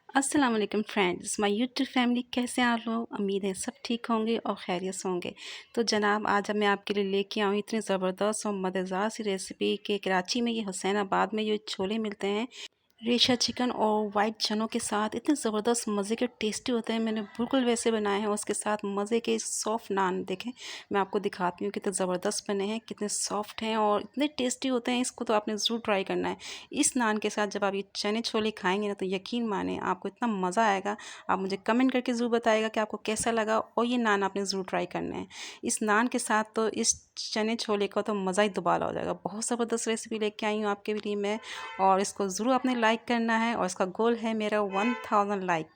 अस्सलाम वालेकुम friends, my YouTube family. कैसे हैं आप लोग? उम्मीद है सब ठीक होंगे और खैरियत से होंगे। तो जनाब, आज मैं आपके लिए लेके आई हूँ इतनी ज़बरदस्त और मज़ेदार सी रेसिपी कि कराची में, ये हुसैनाबाद में, जो छोले मिलते हैं रेशा चिकन और वाइट चनों के साथ, इतने ज़बरदस्त मज़े के टेस्टी होते हैं। मैंने बिल्कुल वैसे बनाए हैं। उसके साथ मज़े के सॉफ्ट नान देखें, मैं आपको दिखाती हूँ कितने ज़बरदस्त बने हैं, कितने सॉफ्ट हैं और इतने टेस्टी होते हैं। इसको तो आपने ज़रूर ट्राई करना है। इस नान के साथ जब आप ये चने छोले खाएंगे ना, तो यकीन माने आपको इतना मज़ा आएगा। आप मुझे कमेंट करके ज़रूर बताइएगा कि आपको कैसा लगा, और ये नान आपने ज़रूर ट्राई करना है। इस नान के साथ तो इस चने छोले का तो मज़ा ही दुबाला हो जाएगा। बहुत ज़बरदस्त रेसिपी लेके आई हूँ आपके लिए मैं, और इसको ज़रूर आपने लाइक करना है। और इसका गोल है मेरा 1000 लाइक।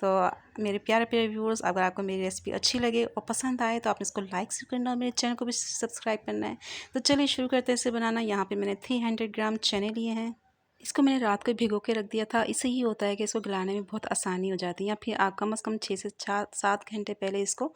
तो मेरे प्यारे प्यारे व्यूअर्स, अगर आपको मेरी रेसिपी अच्छी लगे और पसंद आए तो आपने इसको लाइक ज़रूर करना और मेरे चैनल को भी सब्सक्राइब करना है। तो चलिए शुरू करते हैं इसे बनाना। यहाँ पे मैंने 300 ग्राम चने लिए हैं। इसको मैंने रात को भिगो के रख दिया था। इससे ये होता है कि इसको गलाने में बहुत आसानी हो जाती है। या फिर आप कम से कम 6 से 7 घंटे पहले इसको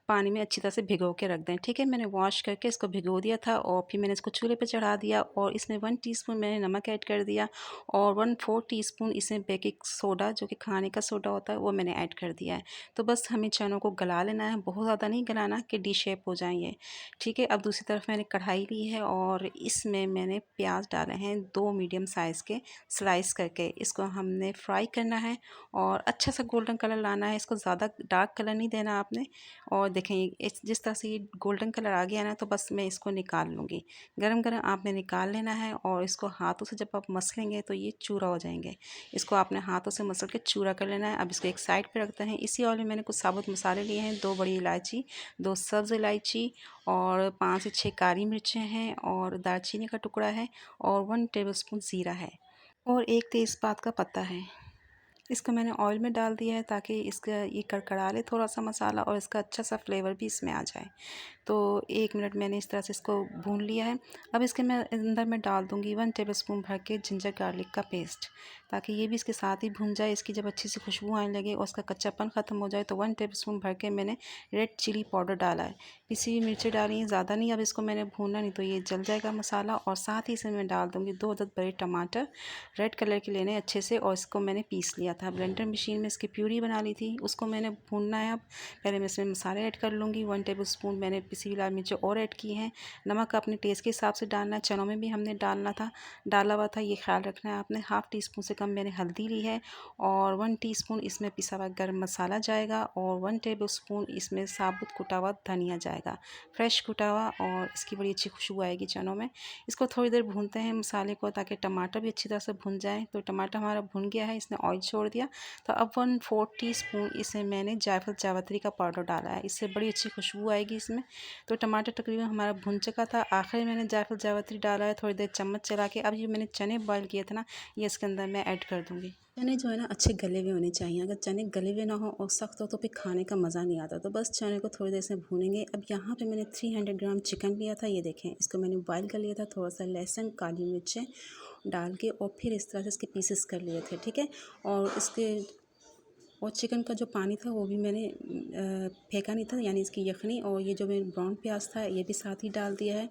पानी में अच्छी तरह से भिगो के रख दें। ठीक है, मैंने वॉश करके इसको भिगो दिया था और फिर मैंने इसको चूल्हे पे चढ़ा दिया और इसमें 1 टीस्पून मैंने नमक ऐड कर दिया और 1/4 टीस्पून इसमें बेकिंग सोडा, जो कि खाने का सोडा होता है, वो मैंने ऐड कर दिया है। तो बस हमें चनों को गला लेना है, बहुत ज़्यादा नहीं गलाना कि डी शेप हो जाए ये। ठीक है, अब दूसरी तरफ मैंने कढ़ाई ली है और इसमें मैंने प्याज डाले हैं 2 मीडियम साइज़ के स्लाइस करके। इसको हमने फ्राई करना है और अच्छा सा गोल्डन कलर लाना है। इसको ज़्यादा डार्क कलर नहीं देना आपने। और देखें, जिस तरह से ये गोल्डन कलर आ गया ना, तो बस मैं इसको निकाल लूँगी। गरम गरम आपने निकाल लेना है और इसको हाथों से जब आप मसलेंगे तो ये चूरा हो जाएंगे। इसको आपने हाथों से मसल के चूरा कर लेना है। अब इसको एक साइड पे रखते हैं। इसी ऑयल में मैंने कुछ साबुत मसाले लिए हैं, 2 बड़ी इलायची, 2 सब्ज़ इलायची और 5 से 6 काली मिर्चें हैं और दालचीनी का टुकड़ा है और 1 टेबलस्पून ज़ीरा है और 1 तेज़पात का पत्ता है। इसको मैंने ऑयल में डाल दिया है ताकि इसका ये कड़कड़ा ले थोड़ा सा मसाला और इसका अच्छा सा फ्लेवर भी इसमें आ जाए। तो 1 मिनट मैंने इस तरह से इसको भून लिया है। अब इसके मैं अंदर में डाल दूँगी 1 टेबलस्पून भर के जिंजर गार्लिक का पेस्ट, ताकि ये भी इसके साथ ही भून जाए। इसकी जब अच्छी सी खुशबू आने लगे और उसका कच्चापन ख़त्म हो जाए तो 1 टेबलस्पून भर के मैंने रेड चिली पाउडर डाला है। पिसी हुई मिर्ची डाली हैं, ज़्यादा नहीं। अब इसको मैंने भूनना नहीं तो ये जल जाएगा मसाला। और साथ ही इसमें मैं डाल दूँगी 2 अदद बड़े टमाटर, रेड कलर के लेने अच्छे से, और इसको मैंने पीस लिया था। ब्लेंडर मशीन में इसकी प्यूरी बना ली थी, उसको मैंने भूनना है। अब पहले मैं इसमें मसाले ऐड कर लूँगी। 1 टेबलस्पून मैंने पिसी हुई लाल मिर्च और ऐड की हैं। नमक अपने टेस्ट के हिसाब से डालना है। चनों में भी हमने डाला हुआ था, ये ख्याल रखना है आपने। हाफ़ टी स्पून से कम मैंने हल्दी ली है और 1 टीस्पून इसमें पिसा हुआ गरम मसाला जाएगा और 1 टेबलस्पून इसमें साबुत कुटा हुआ धनिया जाएगा, फ्रेश कुटा हुआ, और इसकी बड़ी अच्छी खुशबू आएगी चनों में। इसको थोड़ी देर भूनते हैं मसाले को, ताकि टमाटर भी अच्छी तरह से भुन जाए। तो टमाटर हमारा भुन गया है, इसने ऑयल छोड़ दिया। तो अब 1/4 टीस्पून इसमें मैंने जायफल जावित्री का पाउडर डाला है, इससे बड़ी अच्छी खुशबू आएगी इसमें। तो टमाटर तकरीबन हमारा भुन चुका था। आखिर में मैंने जायफल जावित्री डाला है, थोड़ी देर चम्मच चला के। अब ये मैंने चने बॉयल किए थे ना, ये इसके अंदर मैं ऐड कर दूँगी। चने जो है ना, अच्छे गले हुए होने चाहिए। अगर चने गले हुए ना हो और सख्त हो तो फिर खाने का मज़ा नहीं आता। तो बस चने को थोड़ी देर से भूनेंगे। अब यहाँ पे मैंने 300 ग्राम चिकन लिया था, ये देखें। इसको मैंने बॉयल कर लिया था। थोड़ा सा लहसुन, काली मिर्चें डाल के और फिर इस तरह से इसके पीसेस कर लिए थे। ठीक है, और इसके और चिकन का जो पानी था वो भी मैंने फेंका नहीं था, यानी इसकी यखनी। और ये जो मैंने ब्राउन प्याज था ये भी साथ ही डाल दिया है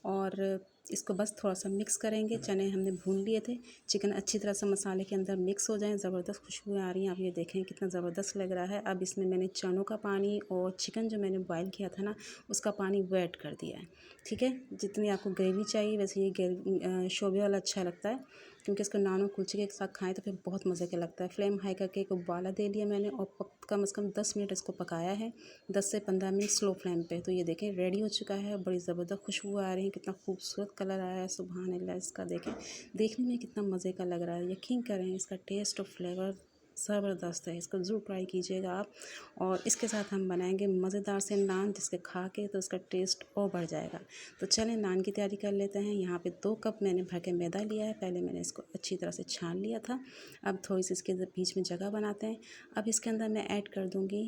और इसको बस थोड़ा सा मिक्स करेंगे। चने हमने भून लिए थे, चिकन अच्छी तरह से मसाले के अंदर मिक्स हो जाए। ज़बरदस्त खुशबू आ रही हैं, आप ये देखें कितना ज़बरदस्त लग रहा है। अब इसमें मैंने चनों का पानी और चिकन जो मैंने बॉयल किया था ना, उसका पानी वो ऐड कर दिया है। ठीक है, जितनी आपको ग्रेवी चाहिए वैसे ये शोरबे वाला अच्छा लगता है, क्योंकि इसको नान और कुलचे के साथ खाएं तो फिर बहुत मज़े का लगता है। फ्लेम हाई करके एक उबाला दे लिया मैंने और कम से कम 10 मिनट इसको पकाया है, 10 से 15 मिनट स्लो फ्लेम पे। तो ये देखें रेडी हो चुका है। बड़ी ज़बरदस्त खुशबू आ रही है, कितना खूबसूरत कलर आया है, सुभान अल्लाह। इसका देखें, देखने में कितना मज़े का लग रहा है। यकीन करें, इसका टेस्ट और फ्लेवर ज़बरदस्त है। इसको ज़रूर ट्राई कीजिएगा आप। और इसके साथ हम बनाएंगे मज़ेदार से नान, जिसके खा के तो इसका टेस्ट और बढ़ जाएगा। तो चलें नान की तैयारी कर लेते हैं। यहाँ पे 2 कप मैंने भर के मैदा लिया है। पहले मैंने इसको अच्छी तरह से छान लिया था। अब थोड़ी सी इसके बीच में जगह बनाते हैं। अब इसके अंदर मैं ऐड कर दूँगी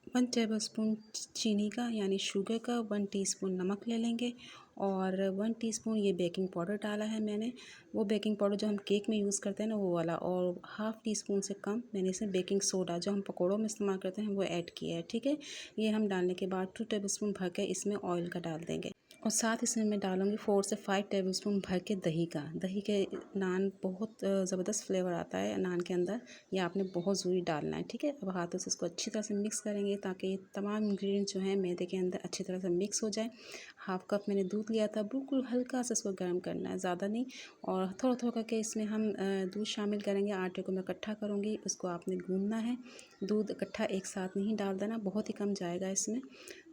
1 टेबलस्पून चीनी का, यानी शुगर का। 1 टीस्पून नमक ले लेंगे और 1 टीस्पून ये बेकिंग पाउडर डाला है मैंने, वो बेकिंग पाउडर जो हम केक में यूज़ करते हैं ना, वो वाला। और हाफ़ टी स्पून से कम मैंने इसमें बेकिंग सोडा, जो हम पकौड़ों में इस्तेमाल करते हैं, वो ऐड किया है। ठीक है, ये हम डालने के बाद 2 टेबलस्पून भर के इसमें ऑयल का डाल देंगे और साथ इसमें मैं डालूँगी 4 से 5 टेबलस्पून भर के दही का। दही के नान बहुत ज़बरदस्त फ्लेवर आता है नान के अंदर, ये आपने बहुत ज़रूरी डालना है, ठीक है। अब हाथों से इसको अच्छी तरह से मिक्स करेंगे ताकि ये तमाम इंग्रेडिएंट जो हैं मैदे के अंदर अच्छी तरह से मिक्स हो जाए। हाफ़ कप मैंने दूध लिया था, बिल्कुल हल्का सा इसको गर्म करना है, ज़्यादा नहीं। और थोड़ा थोड़ा करके इसमें हम दूध शामिल करेंगे। आटे को मैं इकट्ठा करूँगी, उसको आपने गूँदना है। दूध इकट्ठा एक साथ नहीं डाल देना, बहुत ही कम जाएगा इसमें।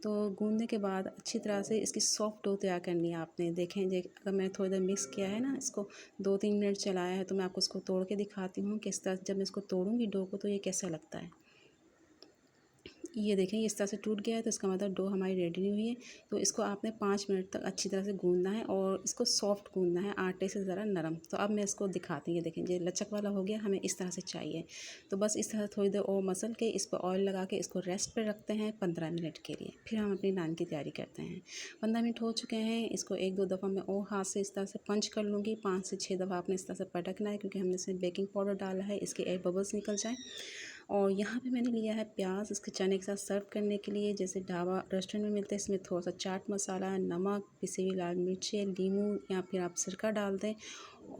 तो गूँदने के बाद अच्छी तरह से इसकी सॉफ्ट डो तैयार करनी है आपने। देखें अगर मैंने थोड़ी देर मिक्स किया है ना, इसको 2-3 मिनट चलाया है, तो मैं आपको इसको तोड़ के दिखाती हूँ किस तरह जब मैं इसको तोड़ूँगी डो को तो ये कैसा लगता है। ये देखें इस तरह से टूट गया है, तो इसका मतलब डो हमारी रेडी नहीं हुई है। तो इसको आपने 5 मिनट तक अच्छी तरह से गूँदना है और इसको सॉफ्ट गूँदना है, आटे से ज़रा नरम। तो अब मैं इसको दिखाती हूँ, ये देखें ये लचक वाला हो गया, हमें इस तरह से चाहिए। तो बस इस तरह थोड़ी देर और मसल के इस पर ऑयल लगा के इसको रेस्ट पर रखते हैं 15 मिनट के लिए। फिर हम अपनी नान की तैयारी करते हैं। 15 मिनट हो चुके हैं, इसको 1-2 दफ़ा मैं और हाथ से इस तरह से पंच कर लूँगी। 5 से 6 दफ़ा आपने इस तरह से पटकना है, क्योंकि हमने इसमें बेकिंग पाउडर डाला है, इसके एयर बबल्स निकल जाएँ। और यहाँ पे मैंने लिया है प्याज, इसके चने के साथ सर्व करने के लिए, जैसे ढाबा रेस्टोरेंट में मिलते हैं। इसमें थोड़ा सा चाट मसाला, नमक, पिसी हुई लाल मिर्चें, नींबू या फिर आप सिरका डाल दें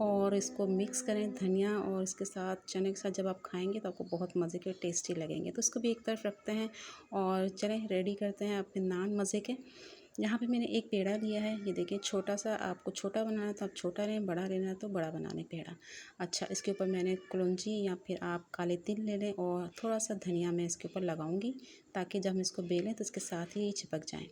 और इसको मिक्स करें धनिया और इसके साथ चने के साथ। जब आप खाएंगे तो आपको बहुत मज़े के टेस्टी लगेंगे। तो इसको भी एक तरफ रखते हैं और चलें रेडी करते हैं अपने नान मज़े के। यहाँ पे मैंने एक पेड़ा लिया है, ये देखिए छोटा सा। आपको छोटा बनाना है तो आप छोटा लें, बड़ा लेना है तो बड़ा बना लें पेड़ा। अच्छा, इसके ऊपर मैंने कलौंजी या फिर आप काले तिल ले लें और थोड़ा सा धनिया मैं इसके ऊपर लगाऊंगी, ताकि जब हम इसको बेलें तो इसके साथ ही चिपक जाएं।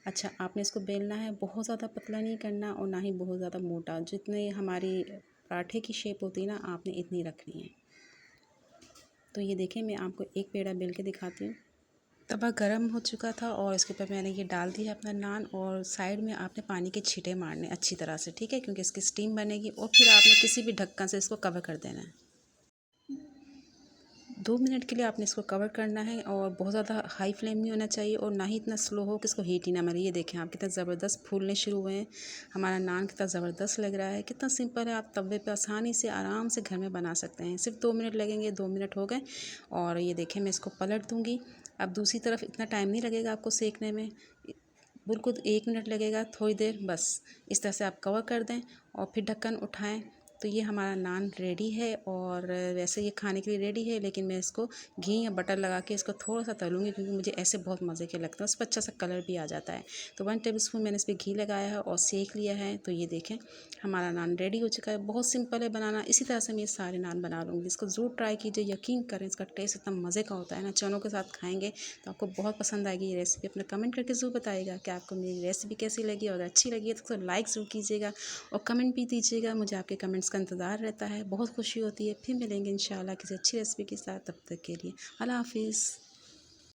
अच्छा, आपने इसको बेलना है, बहुत ज़्यादा पतला नहीं करना और ना ही बहुत ज़्यादा मोटा। जितने हमारी पराठे की शेप होती है ना, आपने इतनी रखनी है। तो ये देखें मैं आपको एक पेड़ा बेल के दिखाती हूँ। तवा गरम हो चुका था और इसके ऊपर मैंने ये डाल दिया अपना नान, और साइड में आपने पानी के छींटे मारने अच्छी तरह से, ठीक है, क्योंकि इसकी स्टीम बनेगी। और फिर आपने किसी भी ढक्कन से इसको कवर कर देना है। 2 मिनट के लिए आपने इसको कवर करना है और बहुत ज़्यादा हाई फ्लेम नहीं होना चाहिए और ना ही इतना स्लो हो कि इसको हीट ही ना मरे। ये देखें आप कितना ज़बरदस्त फूलने शुरू हुए हैं। हमारा नान कितना ज़बरदस्त लग रहा है, कितना सिंपल है। आप तवे पे आसानी से आराम से घर में बना सकते हैं। सिर्फ 2 मिनट लगेंगे। 2 मिनट हो गए और ये देखें मैं इसको पलट दूँगी। अब दूसरी तरफ इतना टाइम नहीं लगेगा आपको सेकने में, बिल्कुल 1 मिनट लगेगा, थोड़ी देर बस। इस तरह से आप कवर कर दें और फिर ढक्कन उठाएं। तो ये हमारा नान रेडी है। और वैसे ये खाने के लिए रेडी है, लेकिन मैं इसको घी या बटर लगा के इसको थोड़ा सा तलूँगी, क्योंकि मुझे ऐसे बहुत मज़े के लगते हैं। उस पर अच्छा सा कलर भी आ जाता है। तो 1 टेबलस्पून मैंने इस पर घी लगाया है और सेक लिया है। तो ये देखें हमारा नान रेडी हो चुका है। बहुत सिंपल है बनाना। इसी तरह से मैं ये सारे नान बना लूँगी। इसको ज़रूर ट्राई कीजिए, यकीन करें इसका टेस्ट इतना मज़े का होता है ना। चनों के साथ खाएँगे तो आपको बहुत पसंद आएगी ये रेसिपी। अपना कमेंट करके ज़रूर बताइएगा कि आपको मेरी रेसिपी कैसी लगी, और अच्छी लगी है तो उसको लाइक ज़रूर कीजिएगा और कमेंट भी दीजिएगा। मुझे आपके कमेंट्स का इंतज़ार रहता है, बहुत खुशी होती है। फिर मिलेंगे इंशाल्लाह किसी अच्छी रेसिपी के साथ। तब तक के लिए अल्लाह हाफ़िज़।